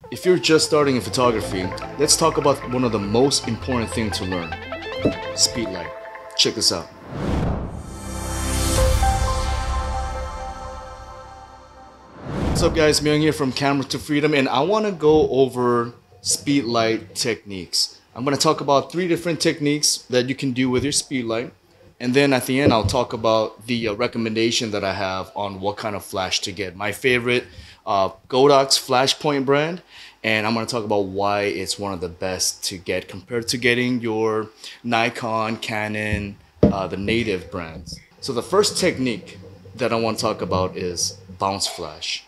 If you're just starting in photography, let's talk about one of the most important things to learn. Speedlight. Check this out. What's up guys, Myung here from Camera to Freedom, and I want to go over speedlight techniques. I'm going to talk about 3 different techniques that you can do with your speedlight, and then at the end I'll talk about the recommendation that I have on what kind of flash to get. My favorite Godox Flashpoint brand, and I'm going to talk about why it's one of the best to get compared to getting your Nikon, Canon, the native brands. So the first technique that I want to talk about is bounce flash.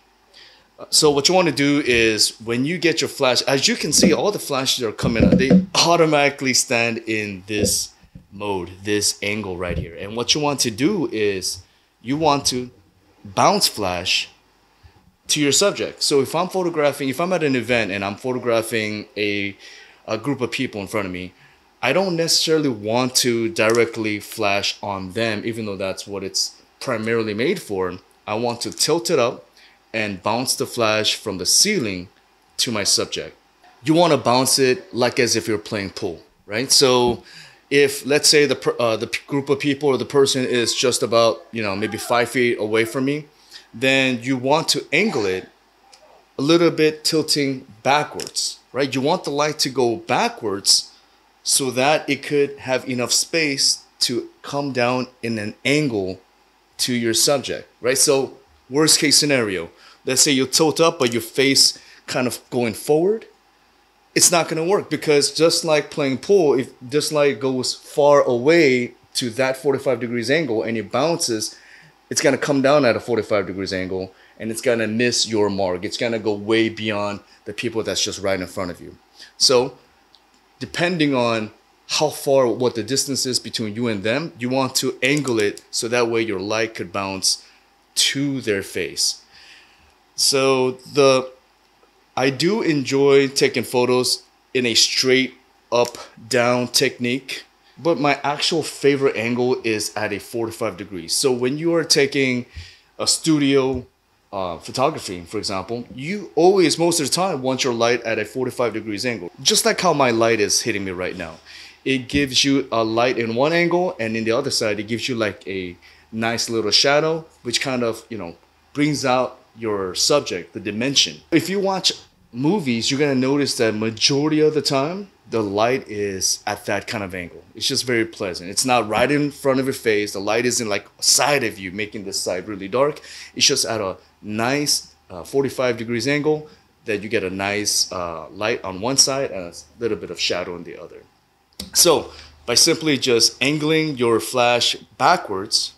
So what you want to do is when you get your flash, as you can see, all the flashes that are coming out, they automatically stand in this mode, this angle right here. And what you want to do is you want to bounce flash to your subject. So if I'm photographing, if I'm at an event and I'm photographing a group of people in front of me, I don't necessarily want to directly flash on them, even though that's what it's primarily made for. I want to tilt it up and bounce the flash from the ceiling to my subject. You want to bounce it like as if you're playing pool, right? So if, let's say, the group of people or the person is just about, maybe 5 feet away from me, then you want to angle it a little bit tilting backwards, right? You want the light to go backwards so that it could have enough space to come down in an angle to your subject, right? So worst case scenario, let's say you tilt up but your face kind of going forward, it's not going to work, because just like playing pool, if this light goes far away to that 45 degrees angle and it bounces, it's going to come down at a 45 degrees angle and it's going to miss your mark. It's going to go way beyond the people that's just right in front of you. So depending on how far, what the distance is between you and them, you want to angle it so that way your light could bounce to their face. So I do enjoy taking photos in a straight up down technique, but my actual favorite angle is at a 45 degrees. So when you are taking a studio photography, for example, you always, most of the time, want your light at a 45 degrees angle. Just like how my light is hitting me right now. It gives you a light in one angle, and in the other side, it gives you like a nice little shadow, which kind of, brings out your subject, the dimension. If you watch movies, you're gonna notice that majority of the time, the light is at that kind of angle. It's just very pleasant. It's not right in front of your face. The light isn't like side of you, making this side really dark. It's just at a nice 45 degrees angle that you get a nice light on one side and a little bit of shadow on the other. So by simply just angling your flash backwards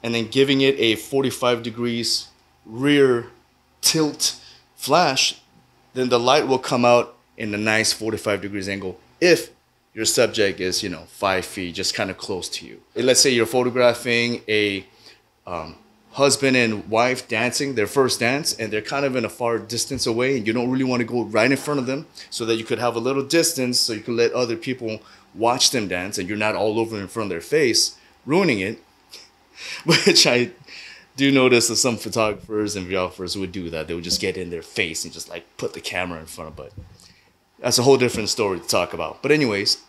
and then giving it a 45 degrees rear tilt flash, then the light will come out in a nice 45 degrees angle if your subject is, 5 feet, just kind of close to you. Let's say you're photographing a husband and wife dancing their first dance, and they're kind of in a far distance away, and you don't really want to go right in front of them, so that you could have a little distance so you can let other people watch them dance and you're not all over in front of their face, ruining it, which I do notice that some photographers and videographers would do that. They would just get in their face and just like put the camera in front of it. That's a whole different story to talk about. But anyways,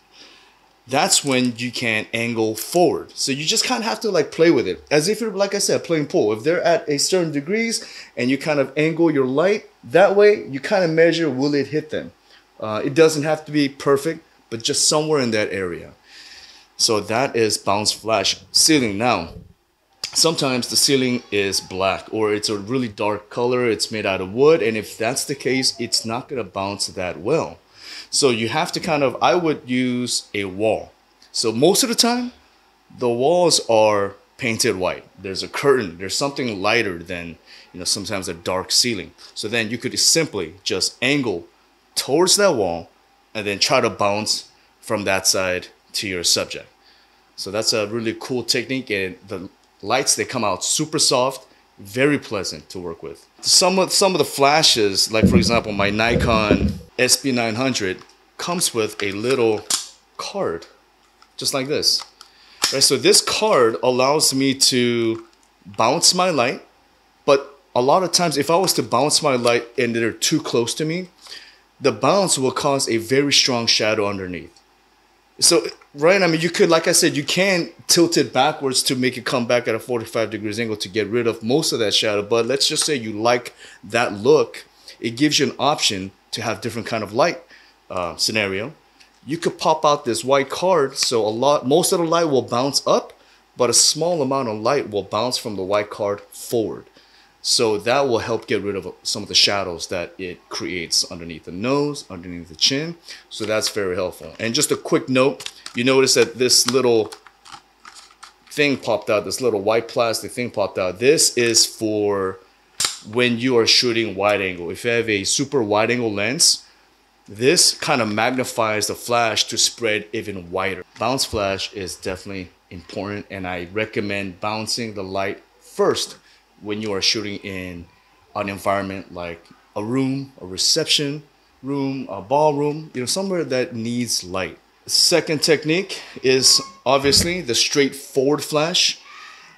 that's when you can angle forward. So you just kind of have to like play with it. As if you're, like I said, playing pool. If they're at a certain degrees and you kind of angle your light, that way you kind of measure, will it hit them? It doesn't have to be perfect, but just somewhere in that area. So that is bounce flash. Ceiling now. Sometimes the ceiling is black or it's a really dark color, it's made out of wood, and if that's the case, it's not going to bounce that well. So you have to I would use a wall. So most of the time, the walls are painted white. There's a curtain, there's something lighter than, sometimes a dark ceiling. So then you could simply just angle towards that wall and then try to bounce from that side to your subject. So that's a really cool technique, and the lights, they come out super soft, very pleasant to work with. Some of the flashes, like for example, my Nikon SB900 comes with a little card, just like this. Right, so this card allows me to bounce my light, but a lot of times if I was to bounce my light and they're too close to me, the bounce will cause a very strong shadow underneath. So, right, I mean, you could, like I said, you can tilt it backwards to make it come back at a 45 degrees angle to get rid of most of that shadow. But let's just say you like that look. It gives you an option to have different kind of light scenario. You could pop out this white card, so most of the light will bounce up, but a small amount of light will bounce from the white card forward. So that will help get rid of some of the shadows that it creates underneath the nose, underneath the chin. So that's very helpful. And just a quick note, you notice that this little thing popped out, this little white plastic thing popped out. This is for when you are shooting wide angle. If you have a super wide angle lens, this kind of magnifies the flash to spread even wider. Bounce flash is definitely important, and I recommend bouncing the light first when you are shooting in an environment like a room, a reception room, a ballroom, somewhere that needs light. The second technique is obviously the straightforward flash.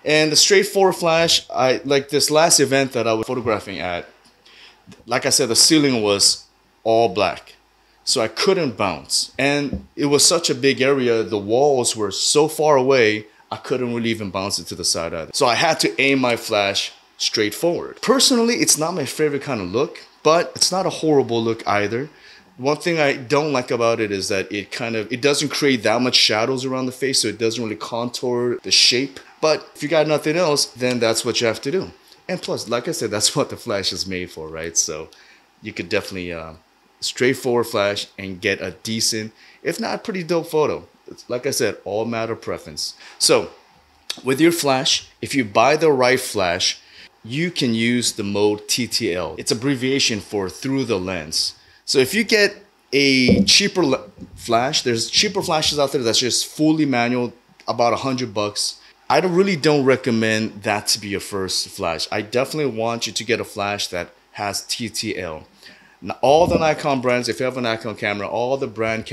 And the straightforward flash, like this last event that I was photographing at, like I said, the ceiling was all black. So I couldn't bounce. And it was such a big area, the walls were so far away, I couldn't really even bounce it to the side either. So I had to aim my flash straight forward. Personally, it's not my favorite kind of look, but it's not a horrible look either. One thing I don't like about it is that it doesn't create that much shadows around the face, so it doesn't really contour the shape. But if you got nothing else, then that's what you have to do. And plus, like I said, that's what the flash is made for, right? So you could definitely straightforward flash and get a decent, if not pretty dope photo. It's, like I said, all matter of preference. So with your flash, if you buy the right flash, you can use the mode TTL. It's abbreviation for through the lens. So if you get a cheaper flash, there's cheaper flashes out there that's just fully manual, about $100. I really don't recommend that to be your first flash. I definitely want you to get a flash that has TTL. Now, all the Nikon brands, if you have a Nikon camera, all the brand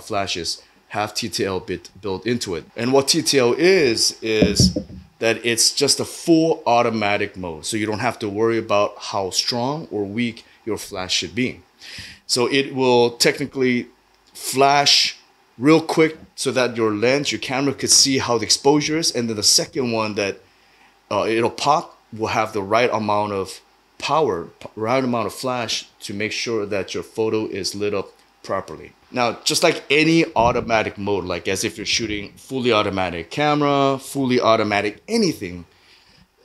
flashes have TTL built into it. And what TTL is that it's just a full automatic mode. So you don't have to worry about how strong or weak your flash should be. So it will technically flash real quick so that your lens, your camera could see how the exposure is. And then the second one that it'll pop will have the right amount of power, right amount of flash to make sure that your photo is lit up properly. Now, just like any automatic mode, like as if you're shooting fully automatic camera, fully automatic anything,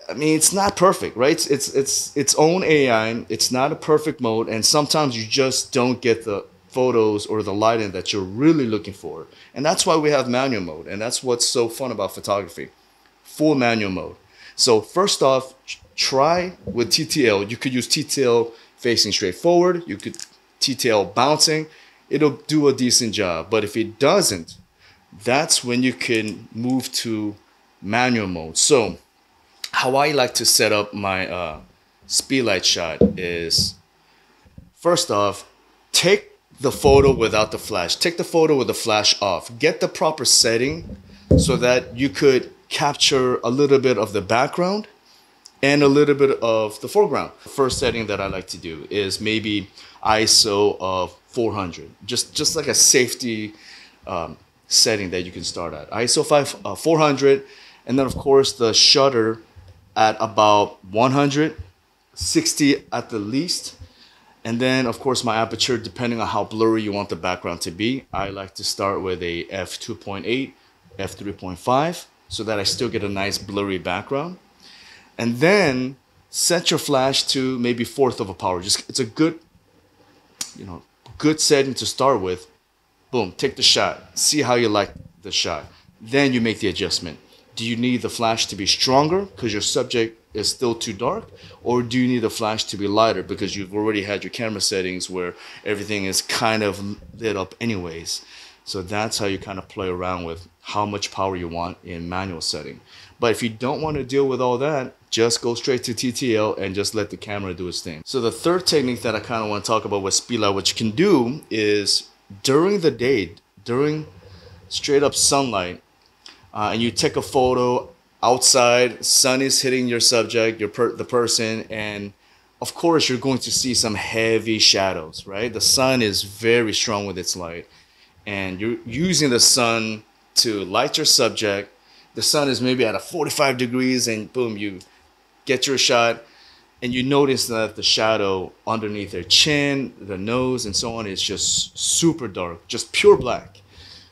I mean, it's not perfect, right? It's its own AI. It's not a perfect mode, and sometimes you just don't get the photos or the lighting that you're really looking for. And that's why we have manual mode, and that's what's so fun about photography. Full manual mode. So first off, try with TTL. You could use TTL facing straight forward. You could TTL bouncing. It'll do a decent job. But if it doesn't, that's when you can move to manual mode. So how I like to set up my speedlight shot is, first off, take the photo without the flash. Take the photo with the flash off. Get the proper setting so that you could capture a little bit of the background and a little bit of the foreground. The first setting that I like to do is maybe ISO of 400, just like a safety setting that you can start at. ISO 400, and then of course the shutter at about 160 at the least. And then of course my aperture, depending on how blurry you want the background to be. I like to start with a f2.8, f3.5, so that I still get a nice blurry background. And then set your flash to maybe 1/4 of a power. It's a good, good setting to start with. Boom, take the shot. See how you like the shot. Then you make the adjustment. Do you need the flash to be stronger because your subject is still too dark? Or do you need the flash to be lighter because you've already had your camera settings where everything is kind of lit up anyways? So that's how you kind of play around with how much power you want in manual setting. But if you don't want to deal with all that, just go straight to TTL and just let the camera do its thing. So the third technique that I kind of want to talk about with Speedlight, what you can do is during the day, during straight up sunlight, and you take a photo outside, sun is hitting your subject, the person, and of course you're going to see some heavy shadows, right? The sun is very strong with its light, and you're using the sun to light your subject. The sun is maybe at a 45 degrees, and boom, you get your shot, and you notice that the shadow underneath their chin, the nose, and so on is just super dark, just pure black.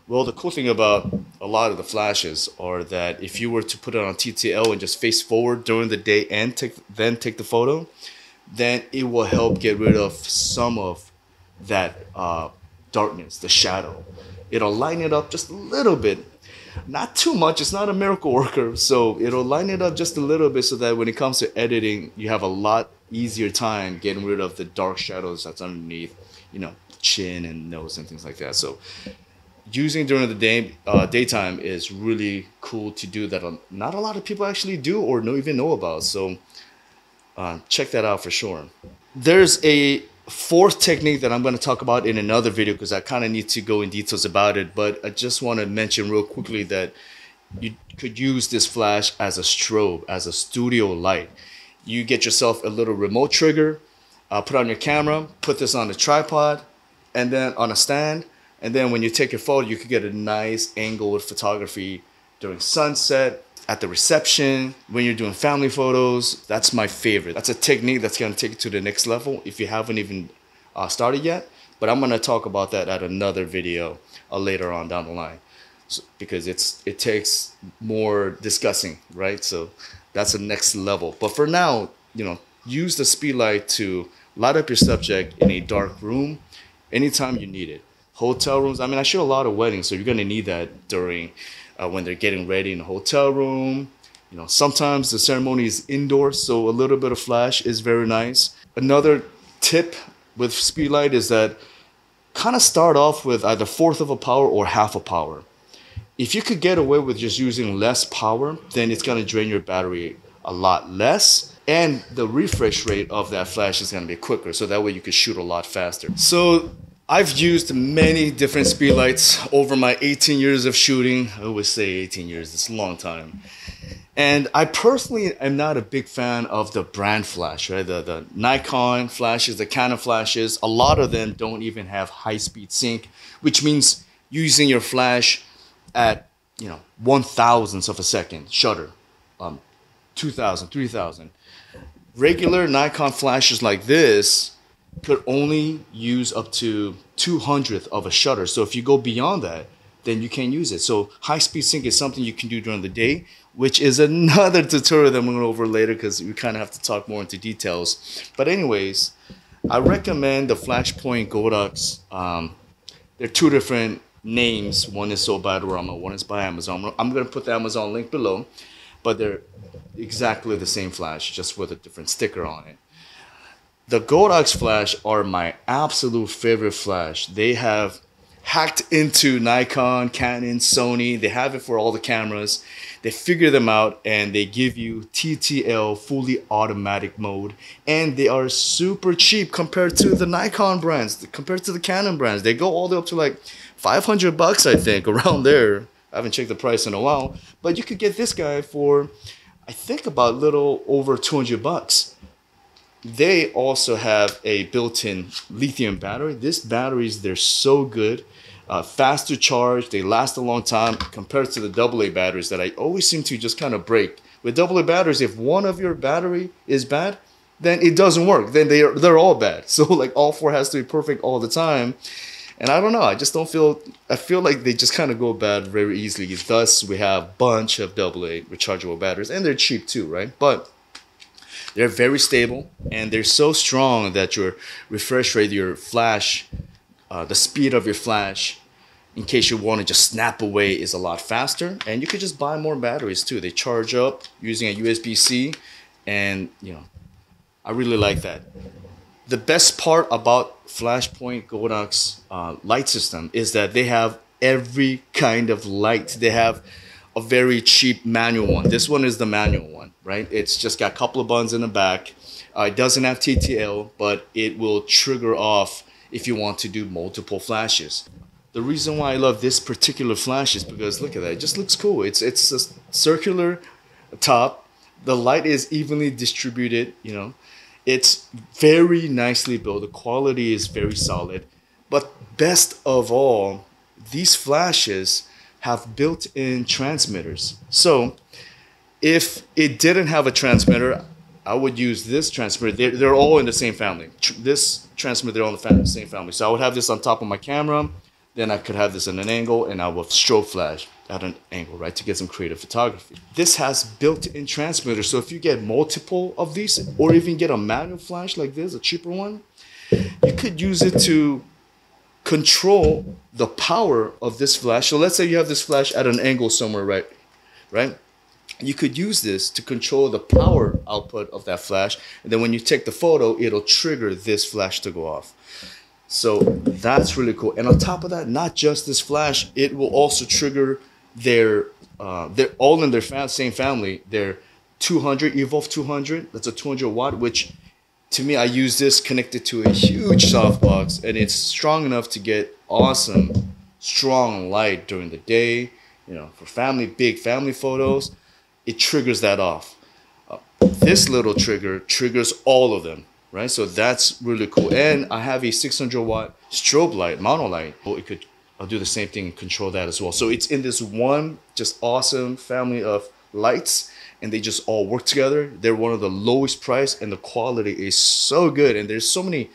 Well, the cool thing about a lot of the flashes are that if you were to put it on TTL and just face forward during the day and then take the photo, then it will help get rid of some of that darkness, the shadow. It'll lighten it up just a little bit. Not too much, it's not a miracle worker, so it'll lighten it up just a little bit so that when it comes to editing, you have a lot easier time getting rid of the dark shadows that's underneath, you know, chin and nose and things like that. So using during the day, daytime is really cool to do that. Not a lot of people actually do or even know about, so check that out for sure. There's a fourth technique that I'm going to talk about in another video because I kind of need to go in details about it, but I just want to mention real quickly that you could use this flash as a strobe, as a studio light. You get yourself a little remote trigger, put on your camera, put this on a tripod and then on a stand, and then when you take your photo, you could get a nice angle with photography during sunset, at the reception, when you're doing family photos. That's my favorite. That's a technique that's going to take it to the next level if you haven't even started yet. But I'm going to talk about that at another video later on down the line, because it takes more discussing, right? So that's the next level. But for now, you know, use the speedlight to light up your subject in a dark room anytime you need it. Hotel rooms, I mean, I shoot a lot of weddings, so you're going to need that during when they're getting ready in a hotel room. You know, sometimes the ceremony is indoors, so a little bit of flash is very nice. Another tip with speedlight is that kind of start off with either fourth of a power or half a power. If you could get away with just using less power, then it's going to drain your battery a lot less, and the refresh rate of that flash is going to be quicker, so that way you could shoot a lot faster. So I've used many different speedlights over my 18 years of shooting. I always say 18 years, it's a long time. And I personally am not a big fan of the brand flash, right? The Nikon flashes, the Canon flashes, a lot of them don't even have high-speed sync, which means using your flash at, you know, 1/1000th of a second shutter, 2,000, 3,000. Regular Nikon flashes like this could only use up to 200th of a shutter. So if you go beyond that, then you can't use it. So high-speed sync is something you can do during the day, which is another tutorial that I'm going to go over later because we kind of have to talk more into details. But anyways, I recommend the Flashpoint Godox. There are two different names. One is sold by Adorama, one is by Amazon. I'm going to put the Amazon link below, but they're exactly the same flash, just with a different sticker on it. The Godox flash are my absolute favorite flash. They have hacked into Nikon, Canon, Sony. They have it for all the cameras. They figure them out and they give you TTL, fully automatic mode. And they are super cheap compared to the Nikon brands, compared to the Canon brands. They go all the way up to like $500, I think, around there. I haven't checked the price in a while. But you could get this guy for, I think, about a little over $200. They also have a built-in lithium battery. These batteries, they're so good. Fast to charge. They last a long time compared to the AA batteries that I always seem to just kind of break. With AA batteries, if one of your battery is bad, then it doesn't work. Then they're all bad. So like all four has to be perfect all the time. And I don't know. I just don't feel. I feel like they just kind of go bad very easily. Thus, we have a bunch of AA rechargeable batteries, and they're cheap too, right? But they're very stable, and they're so strong that your refresh rate, your flash, the speed of your flash, in case you want to just snap away, is a lot faster. And you could just buy more batteries too. They charge up using a USB-C, and you know, I really like that. The best part about Flashpoint Godox light system is that they have every kind of light. They have a very cheap manual one. This one is the manual one, right? It's just got a couple of buttons in the back. It doesn't have TTL, but it will trigger off if you want to do multiple flashes. The reason why I love this particular flash is because look at that, it just looks cool. It's a circular top. The light is evenly distributed, you know, It's very nicely built. The quality is very solid. But best of all, these flashes have built-in transmitters. So if it didn't have a transmitter, I would use this transmitter. They're all in the same family. This transmitter, they're all in the same family. So I would have this on top of my camera. Then I could have this at an angle, and I will strobe flash at an angle, right, to get some creative photography. This has built-in transmitters, so if you get multiple of these, or even get a manual flash like this, a cheaper one, you could use it to control the power of this flash. So let's say you have this flash at an angle somewhere, right? You could use this to control the power output of that flash, and then when you take the photo, it'll trigger this flash to go off. So that's really cool. And on top of that, not just this flash, it will also trigger they're all in their same family. Their 200 Evolve 200. That's a 200 watt, which to me, I use this connected to a huge softbox, and it's strong enough to get awesome, strong light during the day. You know, for big family photos, it triggers that off. This little trigger triggers all of them. Right, so that's really cool. And I have a 600 watt strobe light, mono light. I'll do the same thing and control that as well. So it's in this one just awesome family of lights, and they just all work together. They're one of the lowest price, and the quality is so good. And there's so many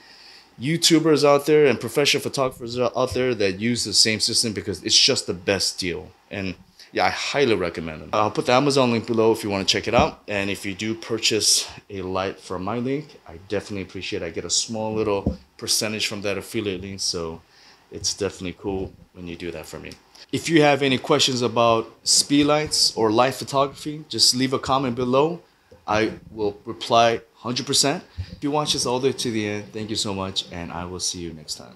YouTubers out there and professional photographers out there that use the same system because it's just the best deal. And yeah, I highly recommend them. I'll put the Amazon link below if you want to check it out. And if you do purchase a light from my link, I definitely appreciate it. I get a small little percentage from that affiliate link. So it's definitely cool when you do that for me. If you have any questions about speedlights or light photography, just leave a comment below. I will reply 100%. If you watch this all the way to the end, thank you so much. And I will see you next time.